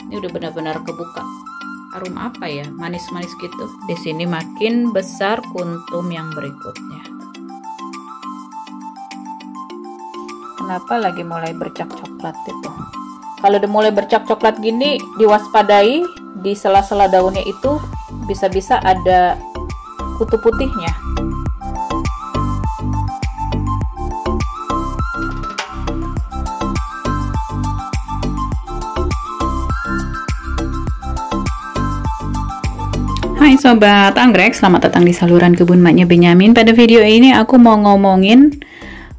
Ini udah benar-benar kebuka. Harum apa ya? Manis-manis gitu. Di sini makin besar kuntum yang berikutnya. Kenapa lagi mulai bercak coklat itu? Kalau udah mulai bercak coklat gini, diwaspadai di sela-sela daunnya itu bisa-bisa ada kutu putihnya. Hai Sobat Anggrek, selamat datang di saluran kebun maknya Benyamin. Pada video ini aku mau ngomongin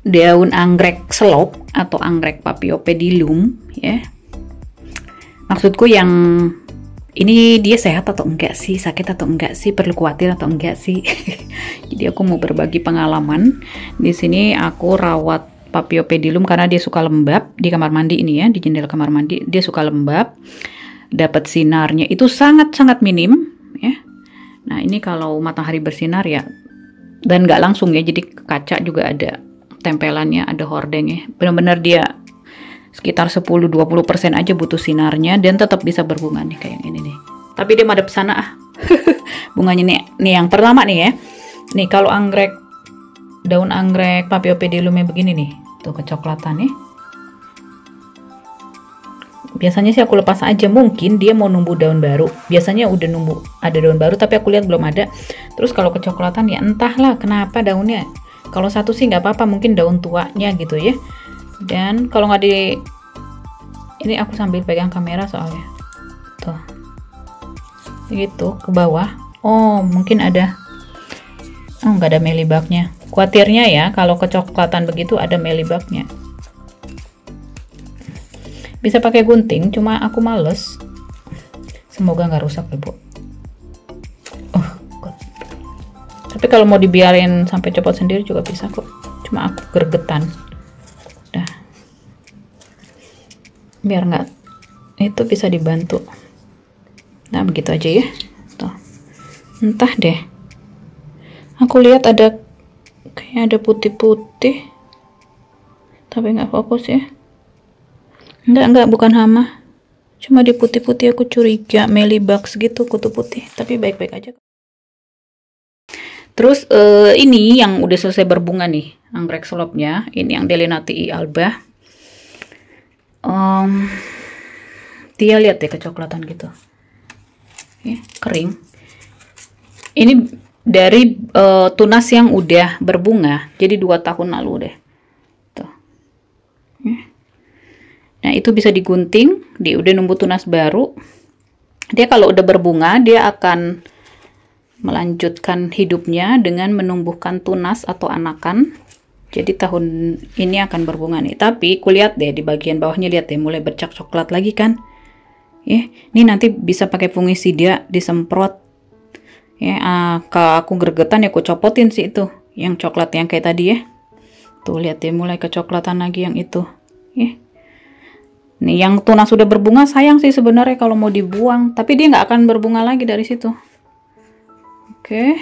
daun anggrek selop atau anggrek Paphiopedilum ya. Maksudku yang ini dia sehat atau enggak sih, sakit atau enggak sih, perlu khawatir atau enggak sih. Jadi aku mau berbagi pengalaman. Di sini aku rawat Paphiopedilum karena dia suka lembab di kamar mandi ini ya, di jendela kamar mandi dia suka lembab. Dapat sinarnya itu sangat-sangat minim ya. Nah ini kalau matahari bersinar ya, dan nggak langsung ya, jadi kaca juga ada tempelannya, ada hordengnya. Benar-benar dia sekitar 10-20% aja butuh sinarnya dan tetap bisa berbunga nih kayak ini nih. Tapi dia madep sana ah. Bunganya nih yang pertama nih ya. Nih kalau anggrek, daun anggrek Paphiopedilumnya begini nih, tuh kecoklatan nih. Biasanya sih aku lepas aja, mungkin dia mau numbuh daun baru. Biasanya udah numbuh ada daun baru, tapi aku lihat belum ada. Terus kalau kecoklatan ya entahlah kenapa daunnya. Kalau satu sih nggak apa-apa, mungkin daun tuanya gitu ya. Dan kalau nggak di ini, aku sambil pegang kamera soalnya tuh gitu ke bawah. Oh mungkin ada, oh nggak ada mealybugnya. Khawatirnya ya kalau kecoklatan begitu ada mealybugnya. Bisa pakai gunting, cuma aku males. Semoga nggak rusak ya bu. Oh God. Tapi kalau mau dibiarin sampai copot sendiri juga bisa kok, cuma aku gregetan. Dah, biar nggak itu bisa dibantu. Nah begitu aja ya. Tuh. Entah deh, aku lihat ada kayak ada putih-putih, tapi nggak fokus ya. Enggak, bukan hama. Cuma di putih-putih aku curiga mealybugs gitu, kutu putih. Tapi baik-baik aja. Terus ini yang udah selesai berbunga nih, anggrek selopnya. Ini yang Delenatii alba. Dia lihat deh kecoklatan gitu. Ya, kering. Ini dari tunas yang udah berbunga. Jadi 2 tahun lalu deh. Tuh. Ya. Nah itu bisa digunting, dia udah numbuh tunas baru. Dia kalau udah berbunga, dia akan melanjutkan hidupnya dengan menumbuhkan tunas atau anakan. Jadi tahun ini akan berbunga nih. Tapi kulihat deh di bagian bawahnya, lihat deh mulai bercak coklat lagi kan. Ya, ini nanti bisa pakai fungisida disemprot. Ya, aku gregetan ya aku copotin sih itu, yang coklat yang kayak tadi ya. Tuh lihat deh mulai kecoklatan lagi yang itu. Ya. Nih yang tunas sudah berbunga sayang sih sebenarnya kalau mau dibuang, tapi dia nggak akan berbunga lagi dari situ. Oke,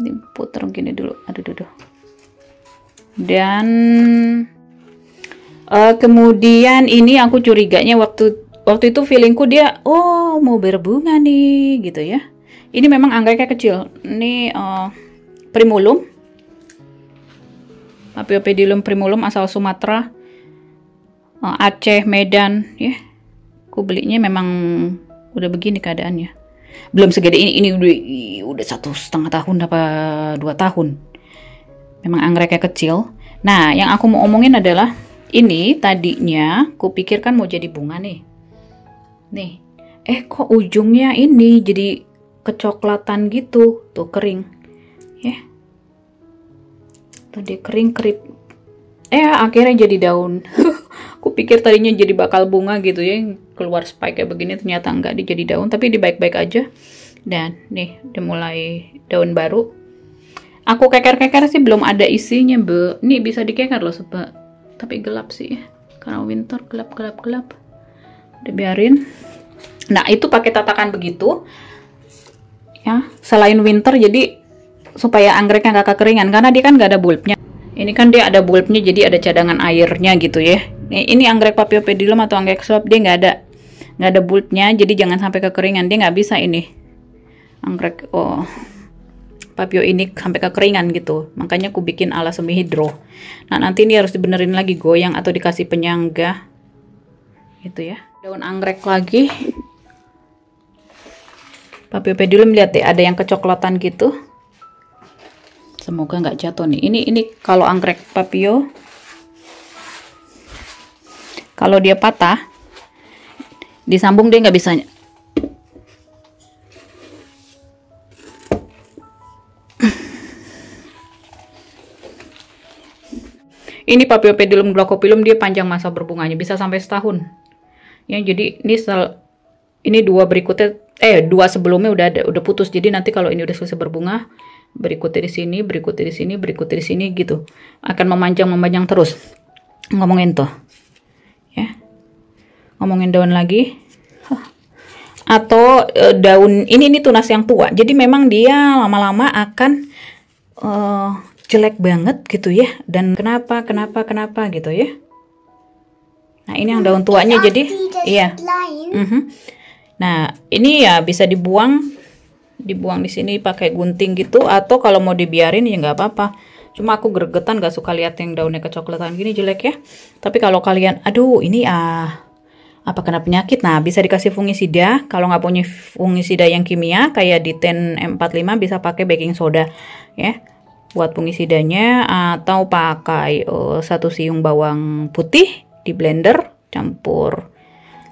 diputer gini dulu, aduh. Dan kemudian ini aku curiganya waktu itu feelingku dia mau berbunga nih gitu ya. Ini memang anggreknya kecil. Ini primulum, Paphiopedilum primulum asal Sumatera. Aceh, Medan ya. Aku belinya memang udah begini keadaannya. Belum segede ini udah 1,5 tahun apa 2 tahun. Memang anggreknya kecil. Nah, yang aku mau omongin adalah ini tadinya aku pikirkan mau jadi bunga nih. Nih, kok ujungnya ini jadi kecoklatan gitu, tuh kering. Ya. Tuh dia kering kerip. Akhirnya jadi daun. Aku pikir tadinya jadi bakal bunga gitu ya, keluar spike kayak begini, ternyata enggak, dia jadi daun, tapi dia baik-baik aja. Dan nih udah mulai daun baru. Aku keker-keker sih belum ada isinya bu. Nih bisa dikeker loh sobat, tapi gelap sih ya, karena winter gelap. Udah biarin. Nah itu pakai tatakan begitu ya, selain winter jadi supaya anggreknya nggak kekeringan, karena dia kan nggak ada bulbnya. Ini kan dia ada bulbnya, jadi ada cadangan airnya gitu ya. Ini anggrek Paphiopedilum atau anggrek selop dia nggak ada. nggak ada bulbnya, jadi jangan sampai kekeringan. Dia nggak bisa ini anggrek papio ini sampai kekeringan gitu, makanya aku bikin ala semi hidro. Nah nanti ini harus dibenerin lagi, goyang atau dikasih penyangga gitu ya. Daun anggrek lagi, papio pedilum, lihat deh ada yang kecoklatan gitu, semoga nggak jatuh nih. Ini kalau anggrek papio, kalau dia patah disambung dia nggak bisa. Ini papio pedilum glaucophyllum, dia panjang masa berbunganya bisa sampai setahun ya. Jadi ini dua berikutnya, dua sebelumnya udah putus. Jadi nanti kalau ini udah selesai berbunga, berikutnya di sini, berikutnya di sini, berikutnya di sini gitu, akan memanjang terus. Ngomongin tuh ya, ngomongin daun lagi. Atau daun ini tunas yang tua, jadi memang dia lama-lama akan jelek banget gitu ya. Dan kenapa gitu ya. Nah ini yang daun tuanya, jadi iya. Nah ini ya bisa dibuang di sini pakai gunting gitu, atau kalau mau dibiarin ya nggak apa-apa. Cuma aku gregetan, gak suka lihat yang daunnya kecoklatan gini, jelek ya. Tapi kalau kalian aduh ini apa kena penyakit, nah bisa dikasih fungisida. Kalau nggak punya fungisida yang kimia kayak di 1045 bisa pakai baking soda ya buat fungisidanya, atau pakai 1 siung bawang putih di blender, campur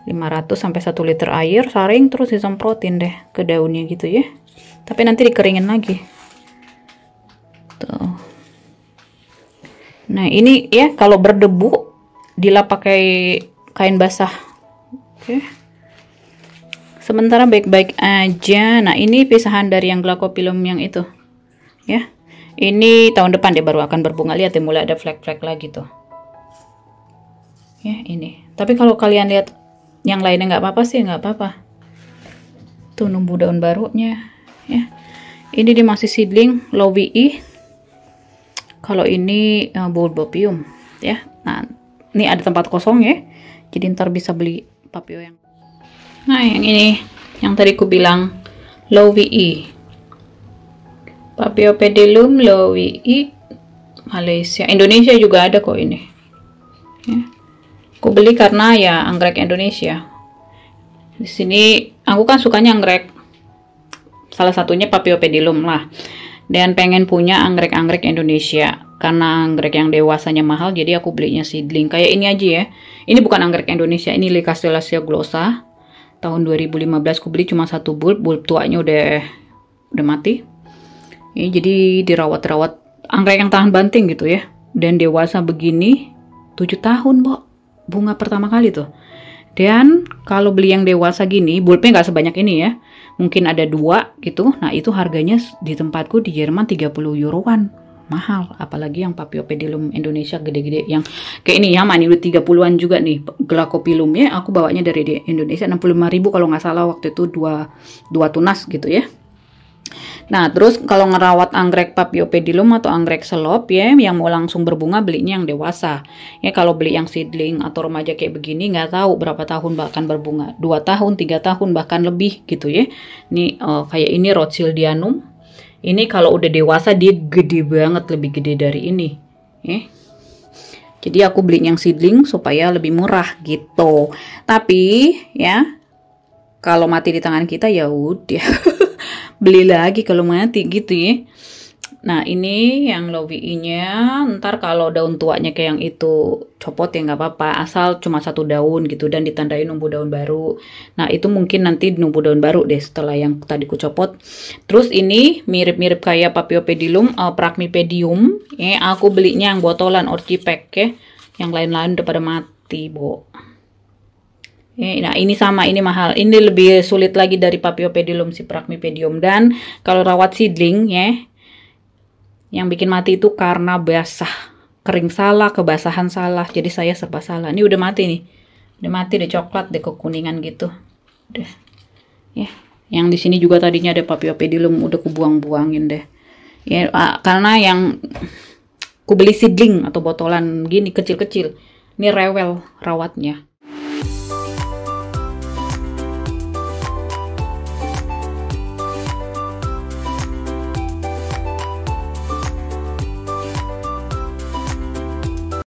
500 sampai 1 liter air, saring, terus disemprotin deh ke daunnya gitu ya. Tapi nanti dikeringin lagi tuh. Nah ini ya, kalau berdebu dilap pakai kain basah. Oke. Sementara baik-baik aja. Nah ini pisahan dari yang glaucophyllum yang itu ya. Ini tahun depan dia baru akan berbunga. Lihat ya, mulai ada flek-flek lagi tuh ya ini. Tapi kalau kalian lihat yang lainnya nggak apa-apa sih, nggak apa-apa tuh, numbuh daun barunya ya. Ini dia masih seedling Lowi. Kalau ini bulbopium ya. Nah ini ada tempat kosong ya, jadi ntar bisa beli papio yang. Nah yang ini yang tadi ku bilang Lowi, papio pedilum Lowi, Malaysia. Indonesia juga ada kok ini ya. Aku beli karena ya anggrek Indonesia. Di sini aku kan sukanya anggrek, salah satunya papio pedilum lah. Dan pengen punya anggrek-anggrek Indonesia. Karena anggrek yang dewasanya mahal, jadi aku belinya seedling. Kayak ini aja ya. Ini bukan anggrek Indonesia, ini Lycastellaceae glossa. Tahun 2015 aku beli cuma 1 bulb tuanya udah mati. Ini jadi dirawat-rawat, anggrek yang tahan banting gitu ya. Dan dewasa begini 7 tahun, Bo. Bunga pertama kali tuh. Dan kalau beli yang dewasa gini, bulbnya nggak sebanyak ini ya. Mungkin ada 2 gitu. Nah, itu harganya di tempatku di Jerman 30 euroan. Mahal, apalagi yang papio pedilum Indonesia gede-gede yang kayak ini ya, mani udah 30-an juga nih. Glaucophyllum ya, aku bawanya dari Indonesia 65.000 kalau nggak salah waktu itu, dua tunas gitu ya. Nah, terus kalau ngerawat anggrek papio pedilum atau anggrek selop ya, yang mau langsung berbunga, belinya yang dewasa. Ya, kalau beli yang seedling atau remaja kayak begini, nggak tahu berapa tahun bahkan berbunga. 2 tahun, 3 tahun, bahkan lebih gitu ya. Ini kayak ini Rothschildianum. Ini kalau udah dewasa dia gede banget, lebih gede dari ini. Ya. Jadi aku beli yang seedling supaya lebih murah gitu. Tapi ya, kalau mati di tangan kita ya udah. Beli lagi kalau mati gitu ya. Nah ini yang Lowi-nya, ntar kalau daun tuanya kayak yang itu copot ya nggak apa-apa, asal cuma 1 daun gitu dan ditandai numbuh daun baru. Nah itu mungkin nanti numbuh daun baru deh setelah yang tadi ku copot. Terus ini mirip-mirip kayak papio pedilum, Pracmipedium ya. Aku belinya yang botolan orchipack ya, yang lain-lain udah pada mati, Bo. Nah ini sama, ini mahal, ini lebih sulit lagi dari papio pedilum si Pracmipedium. Dan kalau rawat seedling ya, yang bikin mati itu karena basah, kering salah, kebasahan salah, jadi saya serba salah. Ini udah mati nih, udah mati, udah coklat deh, kekuningan gitu udah ya. Yang di sini juga tadinya ada papio pedilum, udah kubuang-buangin deh ya, karena yang ku beli seedling atau botolan gini kecil-kecil, ini rewel rawatnya.